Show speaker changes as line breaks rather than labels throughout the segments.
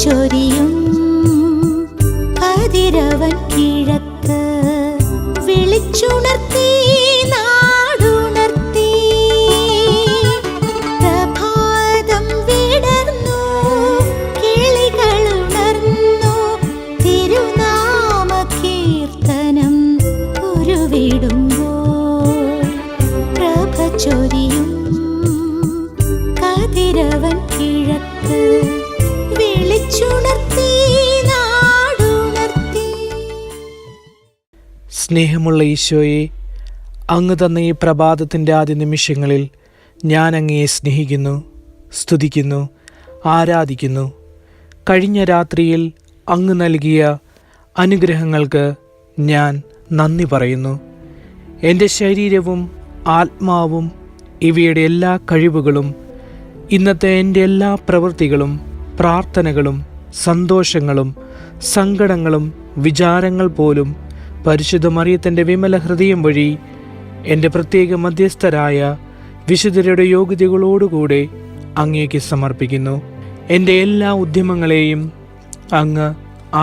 ചൊരിയും കതിരവൻ കിഴക്ക് വിളിച്ചുണർത്തി നാടുണർത്തി. പ്രഭാതം വിടർന്നു കിളികളുണർന്നു തിരുനാമ കീർത്തനം ഉരുവിടുമ്പോൾ പ്രഭ ചൊരിയും കതിരവൻ കിഴക്ക് വിളിച്ചുണർത്തി നാടുണർത്തി.
സ്നേഹമുള്ള ഈശോയെ, അങ്ങ് തന്ന ഈ പ്രഭാതത്തിൻ്റെ ആദ്യ നിമിഷങ്ങളിൽ ഞാൻ അങ്ങയെ സ്നേഹിക്കുന്നു, സ്തുതിക്കുന്നു, ആരാധിക്കുന്നു. കഴിഞ്ഞ രാത്രിയിൽ അങ്ങ് നൽകിയ അനുഗ്രഹങ്ങൾക്ക് ഞാൻ നന്ദി പറയുന്നു. എൻ്റെ ശരീരവും ആത്മാവും ഇവയുടെ എല്ലാ കഴിവുകളും ഇന്നത്തെ എൻ്റെ എല്ലാ പ്രവൃത്തികളും പ്രാർത്ഥനകളും സന്തോഷങ്ങളും സങ്കടങ്ങളും വിചാരങ്ങൾ പോലും പരിശുദ്ധ മറിയത്തിൻ്റെ വിമല ഹൃദയം വഴി എൻ്റെ പ്രത്യേക മധ്യസ്ഥരായ വിശുദ്ധരുടെ യോഗ്യതകളോടുകൂടെ അങ്ങേക്ക് സമർപ്പിക്കുന്നു. എൻ്റെ എല്ലാ ഉദ്യമങ്ങളെയും അങ്ങ്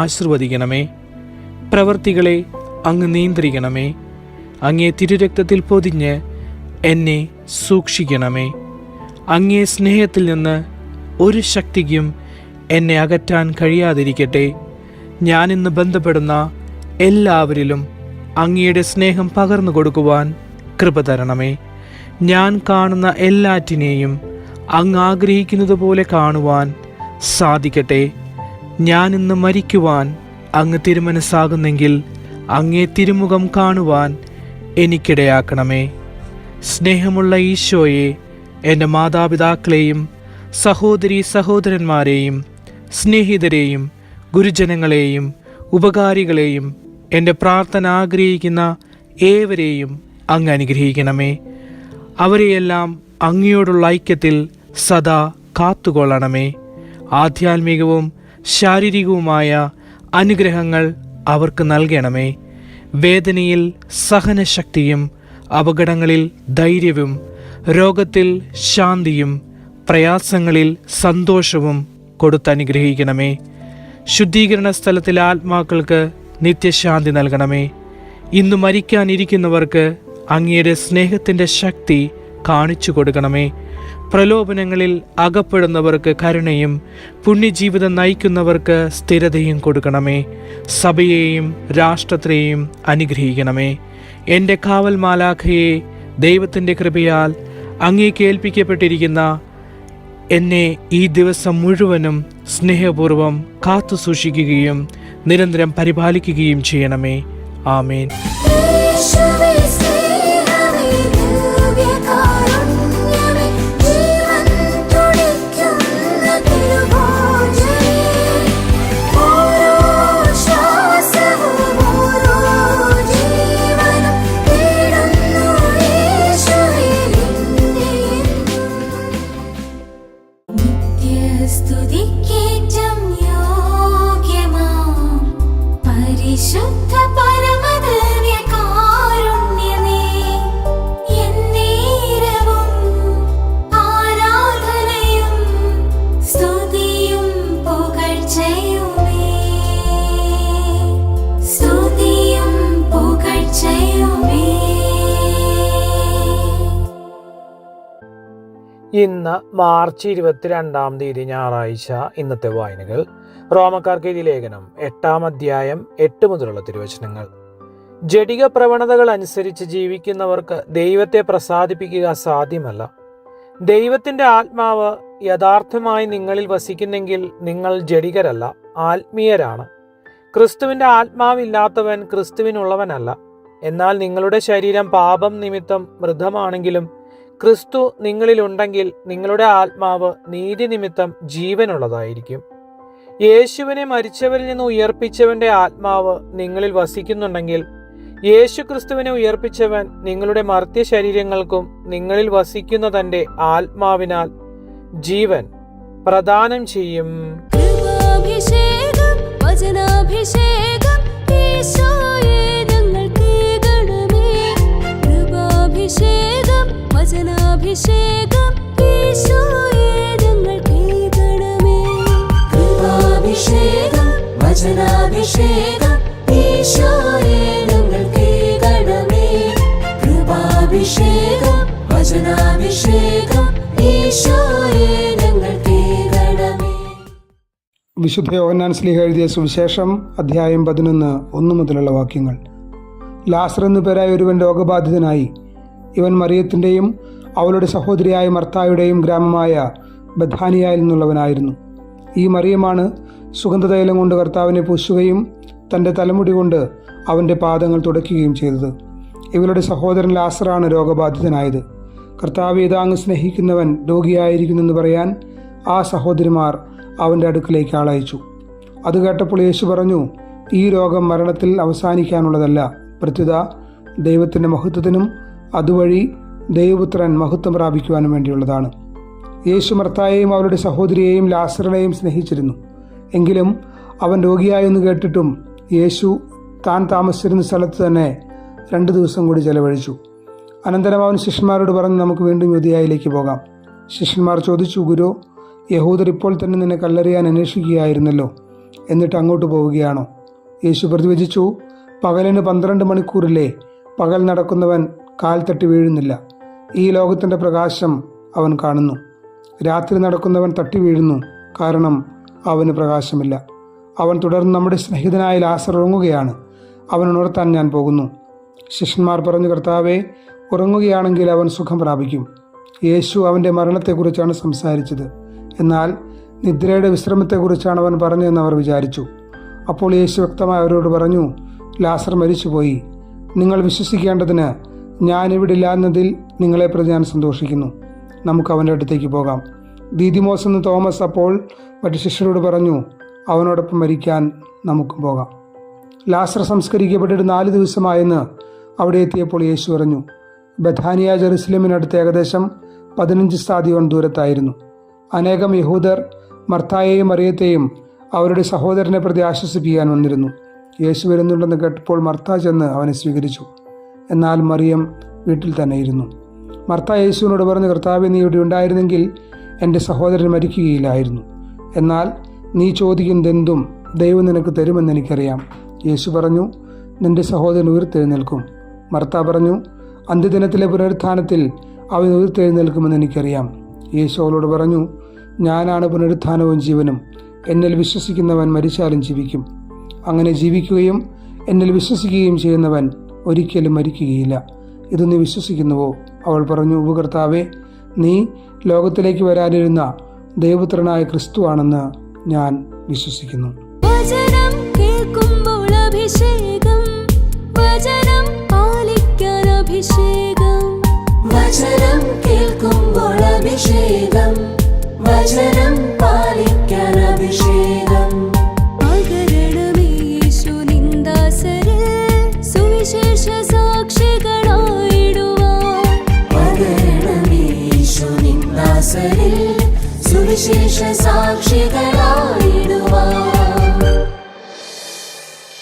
ആശീർവദിക്കണമേ. പ്രവൃത്തികളെ അങ്ങ് നിയന്ത്രിക്കണമേ. അങ്ങേ തിരുരക്തത്തിൽ പൊതിഞ്ഞ് എന്നെ സൂക്ഷിക്കണമേ. അങ്ങേ സ്നേഹത്തിൽ നിന്ന് ഒരു ശക്തിക്കും എന്നെ അകറ്റാൻ കഴിയാതിരിക്കട്ടെ. ഞാനിന്ന് ബന്ധപ്പെടുന്ന എല്ലാവരിലും അങ്ങയുടെ സ്നേഹം പകർന്നു കൊടുക്കുവാൻ കൃപ തരണമേ. ഞാൻ കാണുന്ന എല്ലാറ്റിനെയും അങ്ങ് ആഗ്രഹിക്കുന്നത് പോലെ കാണുവാൻ സാധിക്കട്ടെ. ഞാനിന്ന് മരിക്കുവാൻ അങ്ങ് തിരുമനസ്സാകുന്നെങ്കിൽ അങ്ങേ തിരുമുഖം കാണുവാൻ എനിക്കിടയാക്കണമേ. സ്നേഹമുള്ള ഈശോയെ, എൻ്റെ മാതാപിതാക്കളെയും സഹോദരീ സഹോദരന്മാരെയും സ്നേഹിതരെയും ഗുരുജനങ്ങളെയും ഉപകാരികളെയും എൻ്റെ പ്രാർത്ഥന ആഗ്രഹിക്കുന്ന ഏവരെയും അങ്ങ് അനുഗ്രഹിക്കണമേ. അവരെയെല്ലാം അങ്ങയോടുള്ള ഐക്യത്തിൽ സദാ കാത്തുകൊള്ളണമേ. ആധ്യാത്മികവും ശാരീരികവുമായ അനുഗ്രഹങ്ങൾ അവർക്ക് നൽകണമേ. വേദനയിൽ സഹനശക്തിയും അപകടങ്ങളിൽ ധൈര്യവും രോഗത്തിൽ ശാന്തിയും പ്രയാസങ്ങളിൽ സന്തോഷവും കൊടുത്തനുഗ്രഹിക്കണമേ. ശുദ്ധീകരണ സ്ഥലത്തിലെ ആത്മാക്കൾക്ക് നിത്യശാന്തി നൽകണമേ. ഇന്ന് മരിക്കാനിരിക്കുന്നവർക്ക് അങ്ങയുടെ സ്നേഹത്തിൻ്റെ ശക്തി കാണിച്ചു കൊടുക്കണമേ. പ്രലോഭനങ്ങളിൽ അകപ്പെടുന്നവർക്ക് കരുണയും പുണ്യജീവിതം നയിക്കുന്നവർക്ക് സ്ഥിരതയും കൊടുക്കണമേ. സഭയെയും രാഷ്ട്രത്തെയും അനുഗ്രഹിക്കണമേ. എൻ്റെ കാവൽ മാലാഖയെ ദൈവത്തിൻ്റെ കൃപയാൽ അങ്ങേക്ക് ഏൽപ്പിക്കപ്പെട്ടിരിക്കുന്ന എന്നെ ഈ ദിവസം മുഴുവനും സ്നേഹപൂർവം കാത്തു സൂക്ഷിക്കുകയും നിരന്തരം പരിപാലിക്കുകയും ചെയ്യണമേ. ആമേൻ. ഇന്ന് മാർച്ച് 22 ഞായറാഴ്ച. ഇന്നത്തെ വായനകൾ: റോമക്കാർക്ക് എഴുതിയ ലേഖനം 8-ാം അധ്യായം 8 മുതലുള്ള തിരുവചനങ്ങൾ. ജഡിക പ്രവണതകൾ അനുസരിച്ച് ജീവിക്കുന്നവർക്ക് ദൈവത്തെ പ്രസാദിപ്പിക്കുക സാധ്യമല്ല. ദൈവത്തിൻ്റെ ആത്മാവ് യഥാർത്ഥമായി നിങ്ങളിൽ വസിക്കുന്നെങ്കിൽ നിങ്ങൾ ജഡികരല്ല, ആത്മീയരാണ്. ക്രിസ്തുവിൻ്റെ ആത്മാവില്ലാത്തവൻ ക്രിസ്തുവിനുള്ളവനല്ല. എന്നാൽ നിങ്ങളുടെ ശരീരം പാപം നിമിത്തം മൃതമാണെങ്കിലും ക്രിസ്തു നിങ്ങളിലുണ്ടെങ്കിൽ നിങ്ങളുടെ ആത്മാവ് നീതി നിമിത്തം ജീവനുള്ളതായിരിക്കും. യേശുവിനെ മരിച്ചവരിൽ നിന്ന് ഉയർപ്പിച്ചവന്റെ ആത്മാവ് നിങ്ങളിൽ വസിക്കുന്നുണ്ടെങ്കിൽ യേശു ക്രിസ്തുവിനെ ഉയർപ്പിച്ചവൻ നിങ്ങളുടെ മർത്യ ശരീരങ്ങൾക്കും നിങ്ങളിൽ വസിക്കുന്ന തന്റെ ആത്മാവിനാൽ ജീവൻ പ്രദാനം ചെയ്യും.
വചനാഭിഷേകം ഈശോയെ ഞങ്ങൾക്ക് തരണമേ.
വചനാഭിഷേകം ഈശോയെ ഞങ്ങൾക്കേകണമേ. കൃപാഭിഷേകം വചനാഭിഷേകം ഈശോയെ ഞങ്ങൾക്കേകണമേ.
വിശുദ്ധ യോഹന്നാൻ ശ്ലീഹ എഴുതിയ സുവിശേഷം അധ്യായം 11 1 മുതലുള്ള വാക്യങ്ങൾ. ലാസർ എന്നു പേരായ ഒരുവൻ രോഗബാധിതനായി. ഇവൻ മറിയത്തിൻ്റെയും അവളുടെ സഹോദരിയായ മർത്തായുടെയും ഗ്രാമമായ ബഥാനിയയിൽ നിന്നുള്ളവനായിരുന്നു. ഈ മറിയമാണ് സുഗന്ധതൈലം കൊണ്ട് കർത്താവിനെ പൂശുകയും തൻ്റെ തലമുടി കൊണ്ട് അവൻ്റെ പാദങ്ങൾ തുടയ്ക്കുകയും ചെയ്തത്. ഇവളുടെ സഹോദരൻ ലാസറാണ് രോഗബാധിതനായത്. കർത്താവ് ഇതാങ്ങ് സ്നേഹിക്കുന്നവൻ രോഗിയായിരിക്കുന്നെന്ന് പറയാൻ ആ സഹോദരിമാർ അവൻ്റെ അടുക്കിലേക്ക് ആളയച്ചു. അത് കേട്ടപ്പോൾ യേശു പറഞ്ഞു, ഈ രോഗം മരണത്തിൽ അവസാനിക്കാനുള്ളതല്ല, പ്രത്യുത ദൈവത്തിൻ്റെ മഹത്വത്തിനും അതുവഴി ദൈവപുത്രൻ മഹത്വം പ്രാപിക്കുവാനും വേണ്ടിയുള്ളതാണ്. യേശു മർത്തായെയും അവളുടെ സഹോദരിയെയും ലാസറിനെയും സ്നേഹിച്ചിരുന്നു. എങ്കിലും അവൻ രോഗിയായെന്ന് കേട്ടിട്ടും യേശു താൻ താമസിച്ചിരുന്ന സ്ഥലത്ത് തന്നെ 2 ദിവസം കൂടി ചെലവഴിച്ചു. അനന്തരം അവൻ ശിഷ്യന്മാരോട് പറഞ്ഞ്, നമുക്ക് വീണ്ടും യൂദയായിലേക്ക് പോകാം. ശിഷ്യന്മാർ ചോദിച്ചു, ഗുരു, യഹൂദർ ഇപ്പോൾ തന്നെ നിന്നെ കല്ലെറിയാൻ അന്വേഷിക്കുകയായിരുന്നല്ലോ, എന്നിട്ട് അങ്ങോട്ട് പോവുകയാണോ? യേശു പ്രതിവചിച്ചു, പകലിന് 12 മണിക്കൂറില്ലേ? പകൽ നടക്കുന്നവൻ കാൽ തട്ടി വീഴുന്നില്ല. ഈ ലോകത്തിൻ്റെ പ്രകാശം അവൻ കാണുന്നു. രാത്രി നടക്കുന്നവൻ തട്ടി വീഴുന്നു, കാരണം അവന് പ്രകാശമില്ല. അവൻ തുടർന്ന്, നമ്മുടെ സ്നേഹിതനായ ലാസർ ഉറങ്ങുകയാണ്, അവൻ ഉണർത്താൻ ഞാൻ പോകുന്നു. ശിഷ്യന്മാർ പറഞ്ഞു, കർത്താവേ, ഉറങ്ങുകയാണെങ്കിൽ അവൻ സുഖം പ്രാപിക്കും. യേശു അവൻ്റെ മരണത്തെക്കുറിച്ചാണ് സംസാരിച്ചത്, എന്നാൽ നിദ്രയുടെ വിശ്രമത്തെക്കുറിച്ചാണ് അവൻ പറഞ്ഞതെന്ന് അവർ വിചാരിച്ചു. അപ്പോൾ യേശു വ്യക്തമായി അവരോട് പറഞ്ഞു, ലാസർ മരിച്ചുപോയി. നിങ്ങൾ വിശ്വസിക്കേണ്ടതിന് ഞാനിവിടെ ഇല്ലാന്നതിൽ നിങ്ങളെ പ്രതി ഞാൻ സന്തോഷിക്കുന്നു. നമുക്ക് അവൻ്റെ അടുത്തേക്ക് പോകാം. ദീദിമോസ് എന്ന് തോമസ് അപ്പോൾ മറ്റു ശിഷ്യരോട് പറഞ്ഞു, അവനോടൊപ്പം മരിക്കാൻ നമുക്കും പോകാം. ലാസർ സംസ്കരിക്കപ്പെട്ടിട്ട് 4 ദിവസമായെന്ന് അവിടെ എത്തിയപ്പോൾ യേശു പറഞ്ഞു. ബഥാനിയ ജെറുസലേമിനടുത്ത് ഏകദേശം 15 സ്ഥാദിയോൺ ദൂരത്തായിരുന്നു. അനേകം യഹൂദർ മർത്തായെയും മറിയത്തെയും അവരുടെ സഹോദരനെ പ്രതി ആശ്വസിപ്പിക്കാൻ വന്നിരുന്നു. യേശു വരുന്നുണ്ടെന്ന് കേട്ടപ്പോൾ മർത്ത ചെന്ന് അവനെ സ്വീകരിച്ചു. എന്നാൽ മറിയം വീട്ടിൽ തന്നെ ഇരുന്നു. മർത്ത യേശുവിനോട് പറഞ്ഞു, കർത്താവേ, നീ ഇവിടെ ഉണ്ടായിരുന്നെങ്കിൽ എൻ്റെ സഹോദരൻ മരിക്കുകയില്ലായിരുന്നു. എന്നാൽ നീ ചോദിക്കുന്നതെന്തും ദൈവം നിനക്ക് തരുമെന്ന് എനിക്കറിയാം. യേശു പറഞ്ഞു, നിന്റെ സഹോദരൻ ഉയർത്തെഴുന്നേൽക്കും. മർത്ത പറഞ്ഞു, അന്ത്യദിനത്തിലെ പുനരുത്ഥാനത്തിൽ അവൻ ഉയർത്തെഴുന്നേൽക്കുമെന്ന് എനിക്കറിയാം. യേശു അവളോട് പറഞ്ഞു, ഞാനാണ് പുനരുത്ഥാനവും ജീവനും. എന്നിൽ വിശ്വസിക്കുന്നവൻ മരിച്ചാലും ജീവിക്കും. അങ്ങനെ ജീവിക്കുകയും എന്നിൽ വിശ്വസിക്കുകയും ചെയ്യുന്നവൻ ഒരിക്കലും മരിക്കുകയില്ല. ഇത് നീ വിശ്വസിക്കുന്നുവോ? അവൾ പറഞ്ഞു, ഉവ്വ് കർത്താവേ, നീ ലോകത്തിലേക്ക് വരാനിരുന്ന ദൈവപുത്രനായ ക്രിസ്തുവാണെന്ന് ഞാൻ വിശ്വസിക്കുന്നു.
വചനം കേൾക്കുമ്പോൾ അഭിഷേകം, വചനം പാലിക്കാൻ അഭിഷേകം. വചനം കേൾക്കുമ്പോൾ അഭിഷേകം, വചനം പാലിക്കാൻ അഭിഷേകം. പകരണമേ യേശു നിന്ദാസരിൽ സുവിശേഷ സാക്ഷികളായിടുവാൻ. പകരണമേ യേശു നിന്ദാസരിൽ സുവിശേഷ സാക്ഷികളായിടുവാൻ.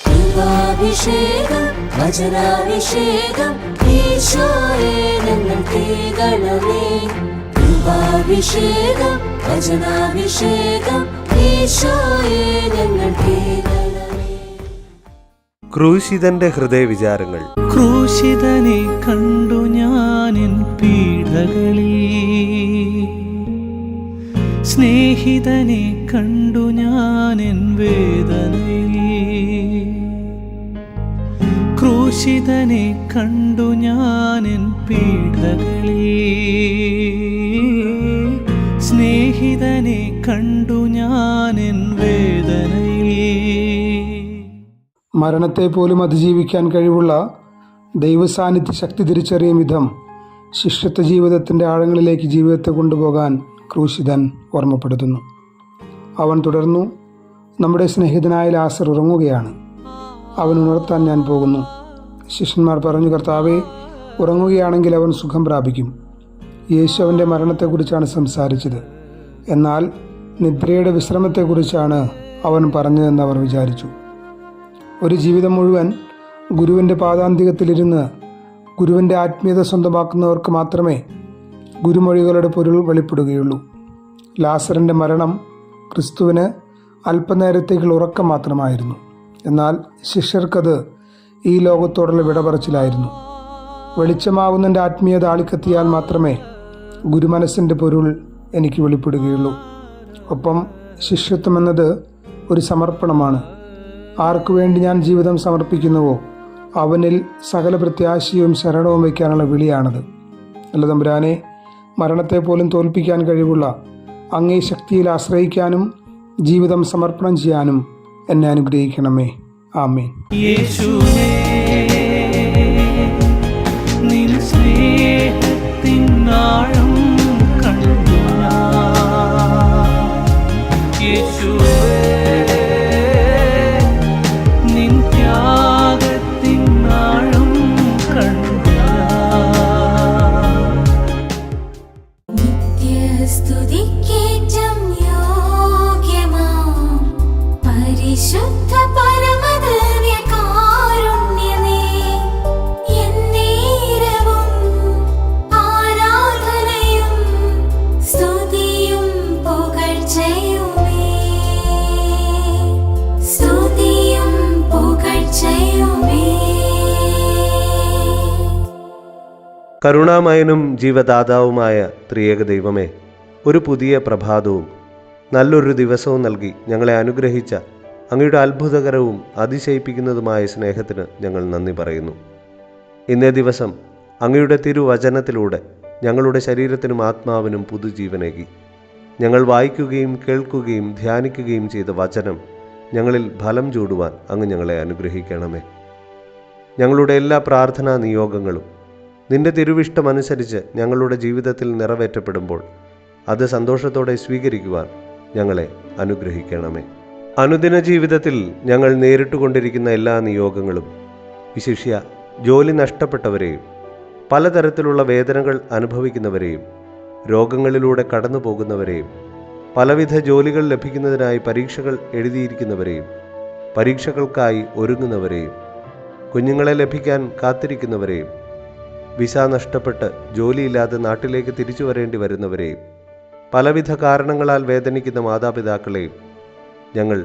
കൃപാഭിഷേകം വചനാഭിഷേകം ഈശോയെ ഞങ്ങൾക്കേകണമേ. കൃപാഭിഷേകം വചനാഭിഷേകം ഈശോയെ ഞങ്ങൾക്കേകണമേ.
ക്രൂശിതന്റെ ഹൃദയവിചാരങ്ങൾ.
ക്രൂശിതനെ കണ്ടു ഞാനിൻ പീഡകളിൽ, സ്നേഹിതനെ കണ്ടു ഞാനിൻ വേദനയിൽ. ക്രൂശിതനെ കണ്ടു ഞാനിൻ പീഡകളിൽ, സ്നേഹിതനെ കണ്ടു ഞാനിൻ വേദനയിൽ.
മരണത്തെ പോലും അതിജീവിക്കാൻ കഴിവുള്ള ദൈവസാന്നിധ്യ ശക്തി തിരിച്ചറിയും വിധം ശിഷ്യത്വ ജീവിതത്തിൻ്റെ ആഴങ്ങളിലേക്ക് ജീവിതത്തെ കൊണ്ടുപോകാൻ ക്രൂശിതൻ ഓർമ്മപ്പെടുത്തുന്നു. അവൻ തുടർന്നു, നമ്മുടെ സ്നേഹിതനായ ലാസർ ഉറങ്ങുകയാണ്, അവൻ ഉണർത്താൻ ഞാൻ പോകുന്നു. ശിഷ്യന്മാർ പറഞ്ഞു, കർത്താവേ, ഉറങ്ങുകയാണെങ്കിൽ അവൻ സുഖം പ്രാപിക്കും. യേശു അവൻ്റെ മരണത്തെക്കുറിച്ചാണ് സംസാരിച്ചത്, എന്നാൽ നിദ്രയുടെ വിശ്രമത്തെക്കുറിച്ചാണ് അവൻ പറഞ്ഞതെന്ന് അവർ വിചാരിച്ചു. ഒരു ജീവിതം മുഴുവൻ ഗുരുവിൻ്റെ പാദാന്തികത്തിലിരുന്ന് ഗുരുവിൻ്റെ ആത്മീയത സ്വന്തമാക്കുന്നവർക്ക് മാത്രമേ ഗുരുമൊഴികളുടെ പൊരുൾ വെളിപ്പെടുകയുള്ളൂ. ലാസറിൻ്റെ മരണം ക്രിസ്തുവിന് അല്പനേരത്തേക്കുള്ള ഉറക്കം മാത്രമായിരുന്നു. എന്നാൽ ശിഷ്യർക്കത് ഈ ലോകത്തോടുള്ള വിടപറച്ചിലായിരുന്നു. വെളിച്ചമാവുന്നതിൻ്റെ ആത്മീയത ആളിക്കത്തിയാൽ മാത്രമേ ഗുരുമനസ്സിൻ്റെ പൊരുൾ എനിക്ക് വെളിപ്പെടുകയുള്ളൂ. ഒപ്പം ശിഷ്യത്വം എന്നത് ഒരു സമർപ്പണമാണ്. ആർക്കു വേണ്ടി ഞാൻ ജീവിതം സമർപ്പിക്കുന്നുവോ അവനിൽ സകല പ്രത്യാശയും ശരണവും വയ്ക്കാനുള്ള വിളിയാണത്. നല്ല തമ്പുരാനെ, മരണത്തെ പോലും തോൽപ്പിക്കാൻ കഴിവുള്ള അങ്ങേ ശക്തിയിൽ ആശ്രയിക്കാനും ജീവിതം സമർപ്പണം ചെയ്യാനും എന്നെ അനുഗ്രഹിക്കണമേ. ആമേൻ.
യേശുവേ, നിൻ സ്നേഹത്തിൻ ആഴം കണ്ടു ഞാൻ. യേശുവേ, നിൻ ത്യാഗത്തിൻ ആഴം കണ്ടു ഞാൻ.
നിത്യസ്തുതിക്കേറ്റം യോഗ്യമാം പരിശുദ്ധ പരമദിവ്യകാരുണ്യമേ, എന്നേരവും ആരാധനയും സ്തുതിയും പുകഴ്ചയുമേ, സ്തുതിയും പുകഴ്ചയുമേ.
കരുണാമയനും ജീവദാതാവുമായ ത്രിയേക ദൈവമേ, ഒരു പുതിയ പ്രഭാതവും നല്ലൊരു ദിവസവും നൽകി ഞങ്ങളെ അനുഗ്രഹിച്ച അങ്ങയുടെ അത്ഭുതകരവും അതിശയിപ്പിക്കുന്നതുമായ സ്നേഹത്തിന് ഞങ്ങൾ നന്ദി പറയുന്നു. ഇന്നേ ദിവസം അങ്ങയുടെ തിരുവചനത്തിലൂടെ ഞങ്ങളുടെ ശരീരത്തിനും ആത്മാവിനും പുതുജീവനേകി. ഞങ്ങൾ വായിക്കുകയും കേൾക്കുകയും ധ്യാനിക്കുകയും ചെയ്ത വചനം ഞങ്ങളിൽ ഫലം ചൂടുവാൻ അങ്ങ് ഞങ്ങളെ അനുഗ്രഹിക്കണമേ. ഞങ്ങളുടെ എല്ലാ പ്രാർത്ഥനാ നിയോഗങ്ങളും നിന്റെ തിരുവിഷ്ടമനുസരിച്ച് ഞങ്ങളുടെ ജീവിതത്തിൽ നിറവേറ്റപ്പെടുമ്പോൾ അത് സന്തോഷത്തോടെ സ്വീകരിക്കുവാൻ ഞങ്ങളെ അനുഗ്രഹിക്കണമേ. അനുദിന ജീവിതത്തിൽ ഞങ്ങൾ നേരിട്ടുകൊണ്ടിരിക്കുന്ന എല്ലാ നിയോഗങ്ങളും, വിശിഷ്യ ജോലി നഷ്ടപ്പെട്ടവരെയും പലതരത്തിലുള്ള വേദനകൾ അനുഭവിക്കുന്നവരെയും രോഗങ്ങളിലൂടെ കടന്നു പോകുന്നവരെയും പലവിധ ജോലികൾ ലഭിക്കുന്നതിനായി പരീക്ഷകൾ എഴുതിയിരിക്കുന്നവരെയും പരീക്ഷകൾക്കായി ഒരുങ്ങുന്നവരെയും കുഞ്ഞുങ്ങളെ ലഭിക്കാൻ കാത്തിരിക്കുന്നവരെയും വിസ നഷ്ടപ്പെട്ട് ജോലിയില്ലാതെ നാട്ടിലേക്ക് തിരിച്ചു വരേണ്ടി വരുന്നവരെയും പലവിധ കാരണങ്ങളാൽ വേദനിക്കുന്ന മാതാപിതാക്കളെയും ഞങ്ങൾ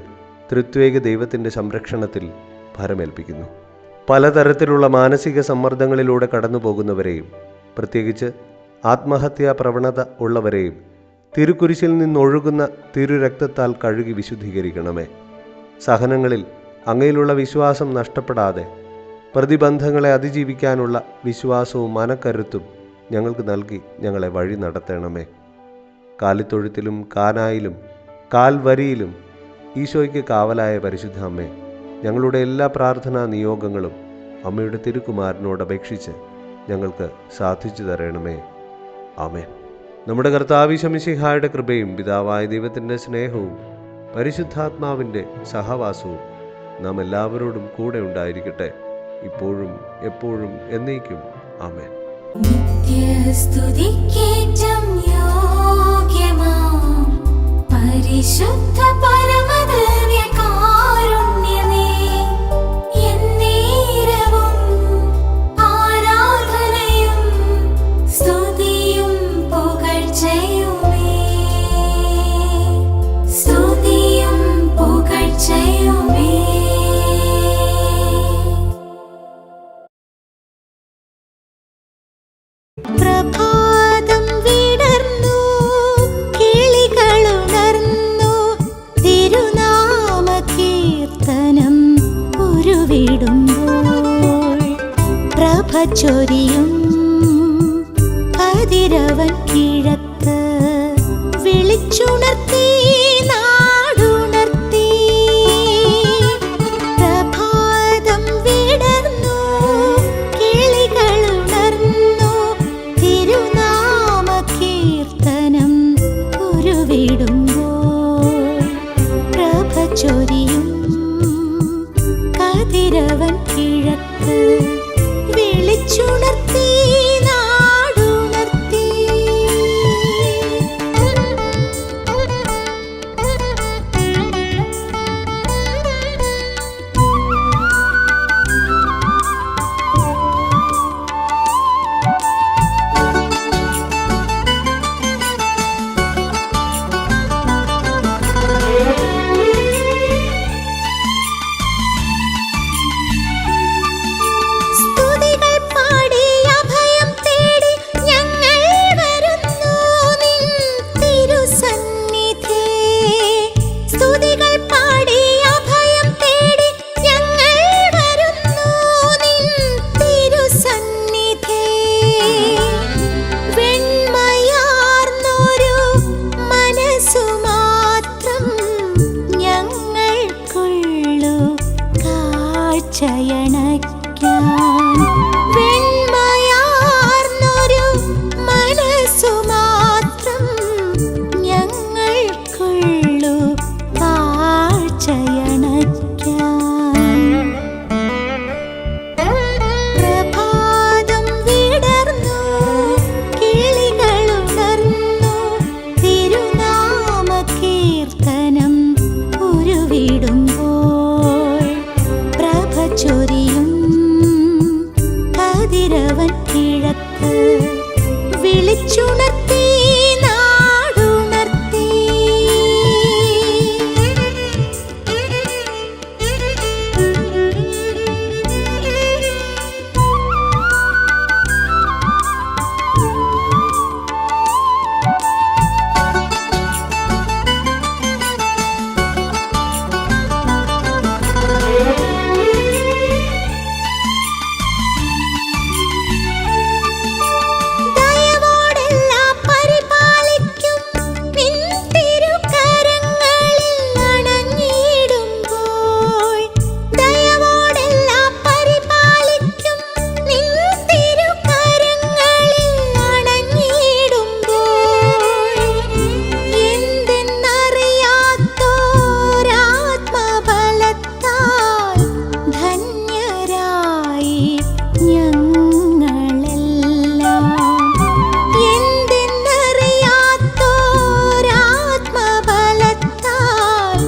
ത്രിത്വേക ദൈവത്തിൻ്റെ സംരക്ഷണത്തിൽ ഭരമേൽപ്പിക്കുന്നു. പലതരത്തിലുള്ള മാനസിക സമ്മർദ്ദങ്ങളിലൂടെ കടന്നു പോകുന്നവരെയും പ്രത്യേകിച്ച് ആത്മഹത്യാ പ്രവണത ഉള്ളവരെയും തിരുക്കുരിശിൽ നിന്നൊഴുകുന്ന തിരുരക്തത്താൽ കഴുകി വിശുദ്ധീകരിക്കണമേ. സഹനങ്ങളിൽ അങ്ങയിലുള്ള വിശ്വാസം നഷ്ടപ്പെടാതെ പ്രതിബന്ധങ്ങളെ അതിജീവിക്കാനുള്ള വിശ്വാസവും മനക്കരുത്തും ഞങ്ങൾക്ക് നൽകി ഞങ്ങളെ വഴി നടത്തണമേ. കാലിത്തൊഴുത്തിലും കാനായിലും കാൽവരിയിലും ഈശോയ്ക്ക് കാവലായ പരിശുദ്ധ അമ്മേ, ഞങ്ങളുടെ എല്ലാ പ്രാർത്ഥനാ നിയോഗങ്ങളും അമ്മയുടെ തിരുക്കുമാരനോട് അപേക്ഷിച്ച് ഞങ്ങൾക്ക് സാധിച്ചു തരണമേ. ആമേൻ. നമ്മുടെ കർത്താവ് ഈശോ മിശിഹായുടെ കൃപയും പിതാവായ ദൈവത്തിൻ്റെ സ്നേഹവും പരിശുദ്ധാത്മാവിൻ്റെ സഹവാസവും നാം എല്ലാവരോടും കൂടെ ഉണ്ടായിരിക്കട്ടെ, ഇപ്പോഴും എപ്പോഴും എന്നേക്കും. ആമേൻ.
നിത്യസ്തുതിക്കേറ്റം യോഗ്യമാം പരിശുദ്ധ പരമദിവ്യകാരുണ്യമേ, എന്നേരവും ആരാധനയും സ്തുതിയും പുകഴ്ചയുമേ, സ്തുതിയും പുകഴ്ചയുമേ.
പ്രഭാതം വിടർന്നു, കിളികളുണർന്നു, തിരുനാമ കീർത്തനം ഉരുവിടുമ്പോൾ പ്രഭ ചൊരിയും കതിരവൻ കിഴക്ക് വിളിച്ചുണർത്തി നാടുണർത്തി. പ്രഭാതം വിടർന്നു, കിളികളുണർന്നു, തിരുനാമ കീർത്തനം ഉരുവിടുമ്പോൾ പ്രഭ ചൊരിയും കതിരവൻ കിഴക്ക് വിളിച്ചുണർത്തി നാടുണർത്തി. കാഴ്ചയണയ്ക്കാൻ വെണ്മയാർന്നൊരു മനസ്സു മാത്രം ഞങ്ങൾക്കുള്ളു കാഴ്ചയണയ്ക്കാൻ. പ്രഭാതം വിടർന്നു കിളികളുണർന്നു തിരുനാമ കീർത്തനം ഉരുവിടുമ്പോൾ പ്രഭ ചൊരിയും കതിരവൻ കിഴക്ക് വിളിച്ചുണർത്തി നാടുണർത്തി. ദയവോടെല്ലാം പരിപാലിക്കും നിൻ തിരുകരങ്ങളിൽ അണഞ്ഞിടുമ്പോൾ. ദയവോടെല്ലാം പരിപാലിക്കും നിൻ തിരുകരങ്ങളിൽ അണഞ്ഞിടുമ്പോൾ. എന്തെന്നറിയാത്തോരാത്മബലത്താൽ ധന്യരായി ഞങ്ങളെല്ലാം. എന്തെന്നറിയാത്തോരാത്മബലത്താൽ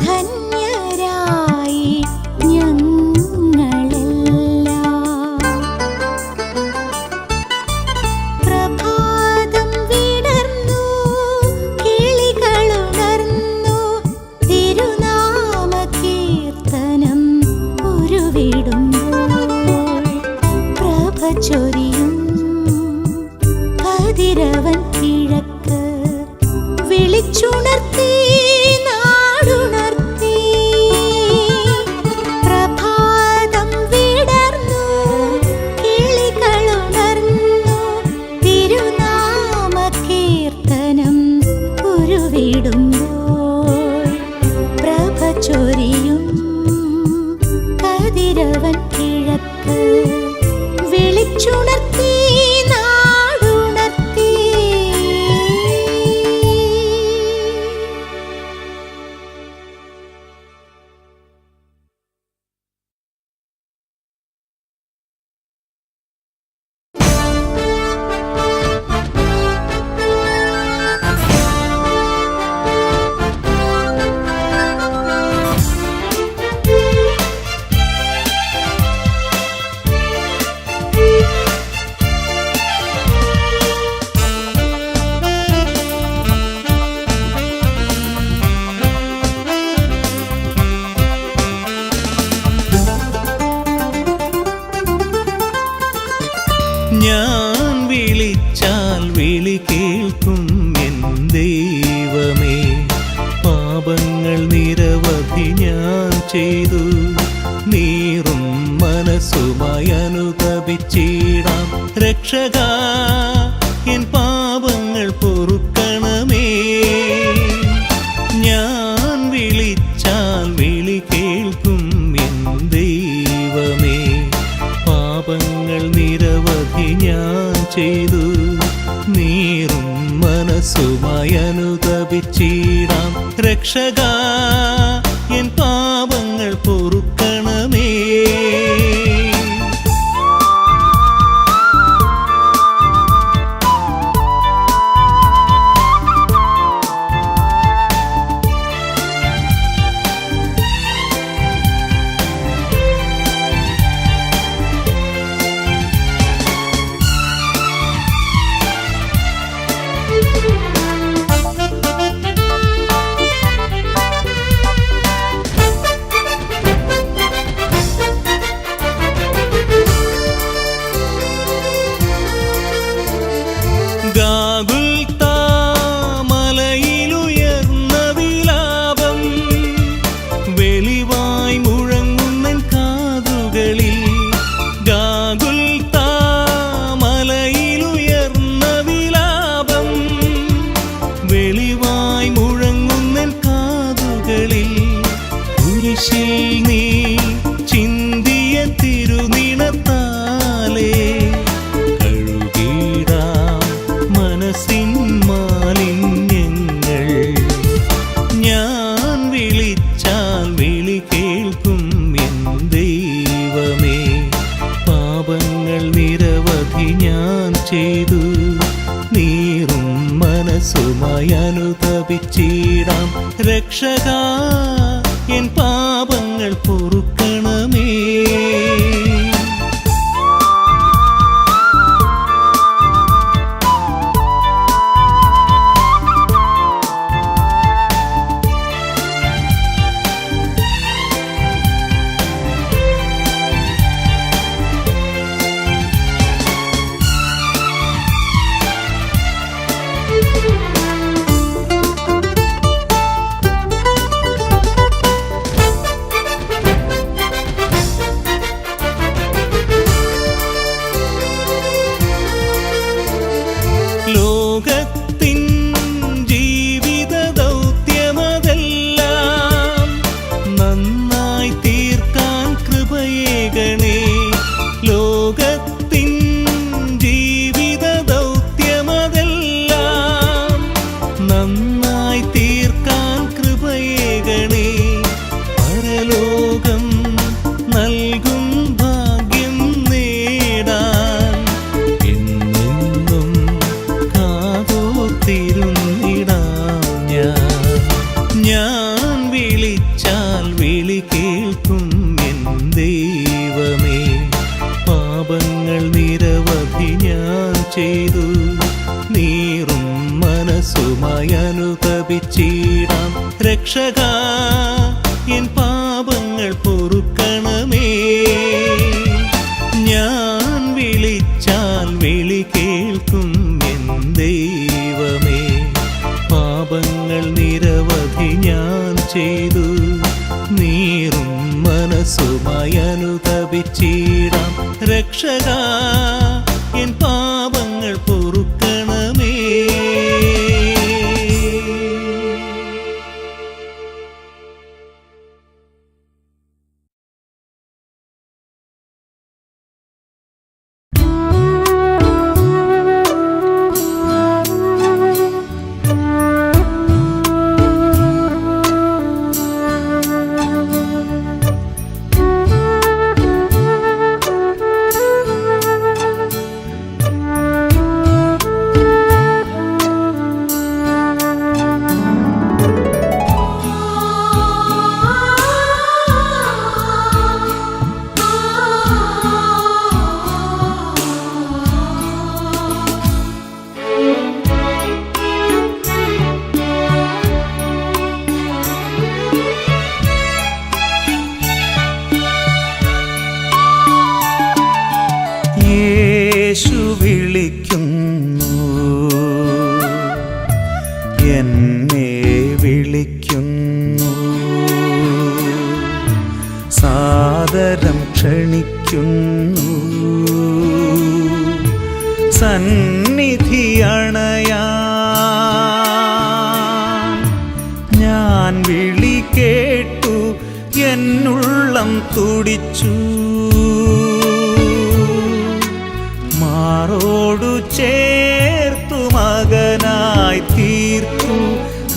ധന്യരായി ഞങ്ങളെല്ലാം. പ്രഭാതം വിടർന്നു കിളികളുണർന്നു തിരുനാമ കീർത്തനം ഉരുവിടുമ്പോൾ പ്രഭ ചൊരിയും കതിരവൻ കിഴക്ക് വിളിച്ചുണർത്തി നാടുണർത്തി. പ്രഭാതം വിടർന്നു കിളികളുണർന്നു തിരുനാമ കീർത്തനം ഉരുവിടുമ്പോൾ പ്രഭ ചൊരിയും കതിരവൻ കിഴക്ക് വിളിച്ചുണർത്തി നാടുണർത്തി.
ഞാൻ വിളിച്ചാൽ വിളി കേൾക്കും എൻ ദൈവമേ. പാപങ്ങൾ നിരവധി ഞാൻ ചെയ്തു, നീറും മനസ്സുമായി അനുതപിച്ചിടാം. രക്ഷകാ, എൻ പാപങ്ങൾ പൊറുക്കണമേ. ഞാൻ വിളിച്ചാൽ വിളി കേൾക്കും എൻ ദൈവമേ. പാപങ്ങൾ നിരവധി ഞാൻ ചെയ്തു, നീറും മനസ്സുമായി അനുതപിച്ചിടാം. രക്ഷകാ, എൻ പാപങ്ങൾ പൊറുക്കണമേ. ചെയ്തു നീറും മനസ്സുമായി അനുതപിച്ചിടാം. രക്ഷകാ എൻ പാപങ്ങൾ പൊറുക്കണമേ. ലോകത്തിൻ ജീവിത ദൗത്യമതെല്ലാം നന്നായി തീർക്കാൻ കൃപയേകണേ. ലോകത്തിൻ ജീവിത ദൗത്യമതെല്ലാം നന്നായി തീർക്കാൻ കൃപയേകണേ. പരലോകം നൽകും ഭാഗ്യം നേടാൻ എന്നെന്നും കാതോർത്തിരുന്നിടാം ഞാൻ വിളിച്ചാൽ വിളി കേൾക്കും എൻ ദൈവമേ. പാപങ്ങൾ നിരവധി ഞാൻ ചെയ്തു നീറും മനസ്സുമായി അനുതപിച്ചിടാം. രക്ഷകാ എൻ പാപങ്ങൾ പൊറുക്കണമേ. ഞാൻ വിളിച്ചാൽ വിളി കേൾക്കും എൻ ദൈവമേ. പാപങ്ങൾ നിരവധി ഞാൻ ചെയ്തു നീറും മനസ്സുമായി അനുതപിച്ചിടാം. രക്ഷകാ എൻ പാപങ്ങൾ പൊറുക്കണമേ.
യേശു വിളിക്കുന്നു, എന്നെ വിളിക്കുന്നു, സാദരം ക്ഷണിക്കുന്നു, സന്നിധി അണയാൻ. ഞാൻ വിളി കേട്ടു എന്നുള്ളം തുടിച്ചു, മാറോടു ചേർത്തു മകനായി തീർത്തു,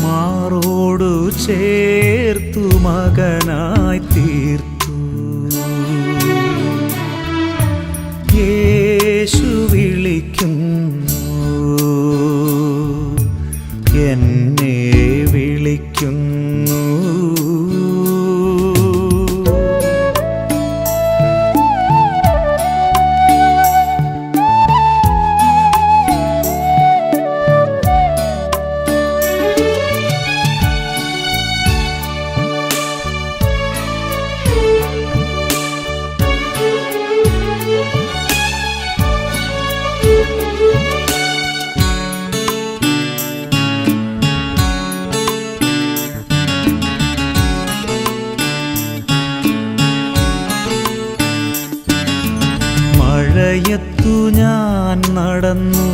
മാറോടു ചേർത്തു മകനായി തീർത്തു. യേശു വിളിക്കുന്നു, എന്നെ വിളിക്കുന്നു. മഴയത്തു ഞാൻ നടന്നു,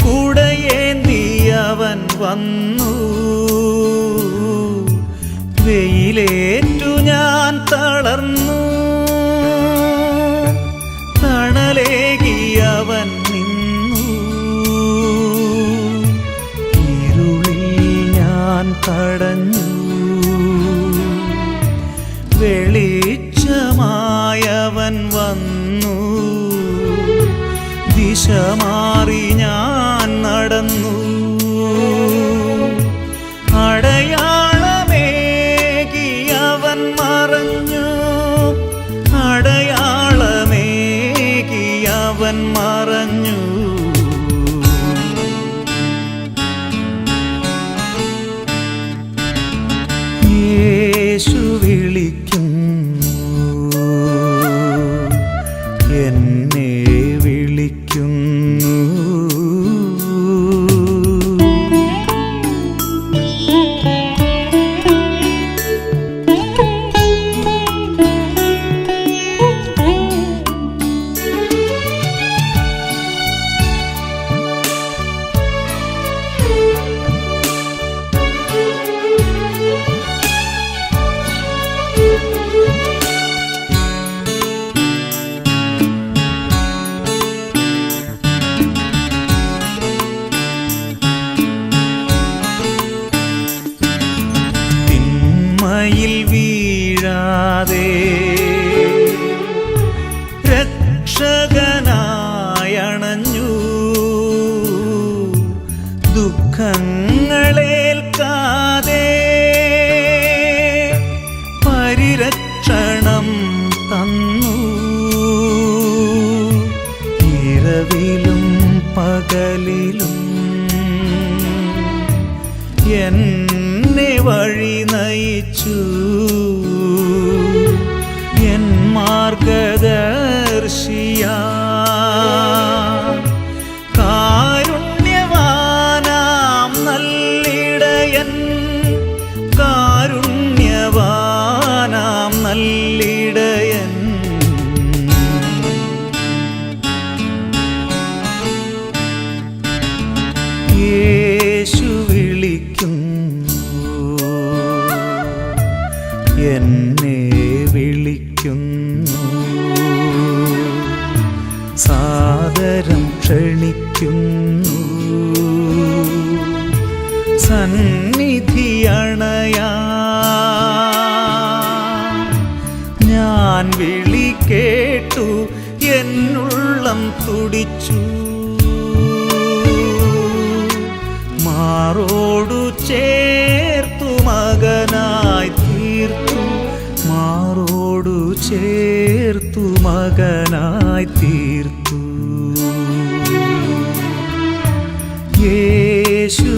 കുടയേന്തി അവൻ വന്നു. വെയിലേറ്റു ഞാൻ തളർന്നു, തണലേകി അവൻ നിന്നു. ഇരുളിൽ ഞാൻ തടഞ്ഞു, വെളിച്ചമായവൻ വന്നു. ദിശമാറി ഞാൻ നടന്നു. അടയാളമേകി അവൻ മറഞ്ഞു, അടയാളമേകി അവൻ മറഞ്ഞു. യേശു വിളിക്കുന്നു, എന്നെ വിളിക്കുന്നു. തിന്മയിൽ വീഴാതെ രക്ഷകനായണഞ്ഞു, ദുഃഖങ്ങളേൽക്കാതെ പരിരക്ഷണം തന്നു. ഇരവിലും പകലിലും എന്നെ വഴി നയിച്ചു, എൻ മാർഗദർശിയാ. കാരുണ്യവാനാം നല്ലിടയൻ, കാരുണ്യവാനാം നല്ലിടയൻ. യേശു വിളിക്കുന്നു, എന്നെ വിളിക്കുന്നു. സാദരം ക്ഷണിക്കുന്നു, സന്നിധി അണയാ. ഞാൻ വിളി കേട്ടു, എന്നുള്ളം തുടിച്ചു. മാറോടു ചേർത്തു മകനായി തീർത്തു, മാറോടു ചേർത്തു മകനായി തീർത്തു. യേശു